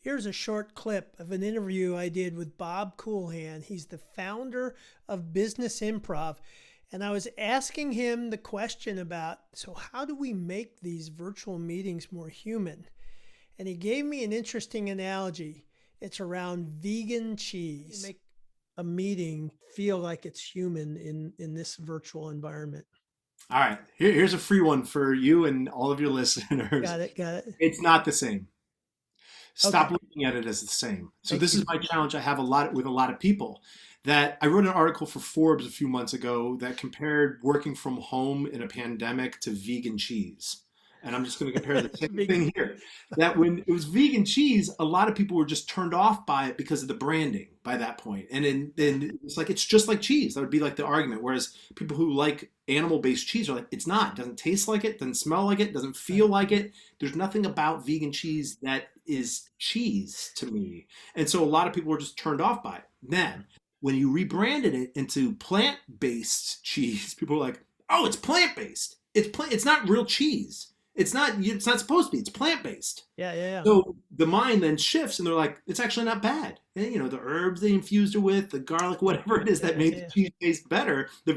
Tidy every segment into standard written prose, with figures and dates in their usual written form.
Here's a short clip of an interview I did with Bob Kulhan. He's the founder of Business Improv. And I was asking him the question about, so how do we make these virtual meetings more human? And he gave me an interesting analogy. It's around vegan cheese. Make a meeting feel like it's human in this virtual environment. All right, here's a free one for you and all of your listeners. Got it, got it. It's not the same. Stop Okay, looking at it as the same. So thank this is you. my challenge I have a lot with a lot of people. That I wrote an article for Forbes a few months ago that compared working from home in a pandemic to vegan cheese. And I'm just going to compare the same Vegan. thing here. That when it was vegan cheese, a lot of people were just turned off by it because of the branding by that point. And it's like it's just like cheese. That would be like the argument. Whereas people who like animal-based cheese are like, it's not. It doesn't taste like it, doesn't smell like it, doesn't feel like it. There's nothing about vegan cheese that is cheese to me. And so a lot of people were just turned off by it. Then when you rebranded it into plant-based cheese, people were like, "Oh, it's plant-based. It's not real cheese. It's not supposed to be. It's plant-based." Yeah, yeah, yeah. So the mind then shifts and they're like, it's actually not bad. And, the herbs they infused it with, the garlic, whatever it is that Yeah, made the yeah. cheese taste better, the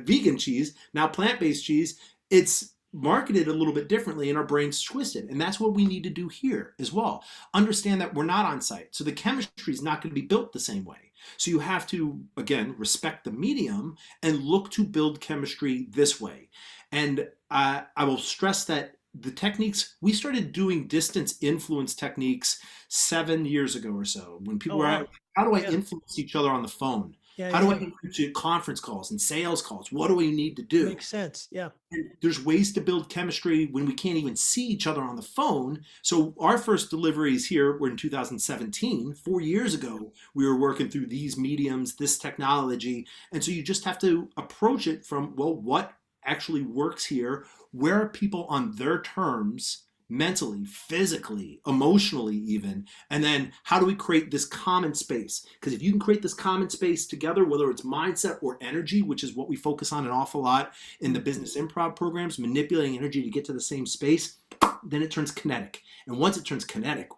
vegan cheese, now plant-based cheese, it's marketed a little bit differently and our brains twisted. And that's what we need to do here as well. Understand that we're not on site. So the chemistry is not going to be built the same way. So you have to, again, respect the medium and look to build chemistry this way. And I will stress that the techniques we started doing distance influence techniques 7 years ago or so when people Oh, were wow. out, how do I Yeah, influence each other on the phone? yeah, How yeah, do I yeah. influence you at conference calls and sales calls? What do we need to do? Makes sense. Yeah. And there's ways to build chemistry when we can't even see each other on the phone. So our first deliveries here were in 2017. 4 years ago, we were working through these mediums, this technology. And so you just have to approach it from, well, what actually works here? Where are people on their terms? Mentally, physically, emotionally, even. And then how do we create this common space? Because if you can create this common space together, whether it's mindset or energy, which is what we focus on an awful lot in the Mm, business improv programs, manipulating energy to get to the same space, then it turns kinetic. And once it turns kinetic,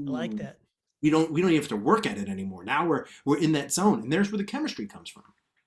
I like ooh, that. we don't even have to work at it anymore. Now we're in that zone, and there's where the chemistry comes from.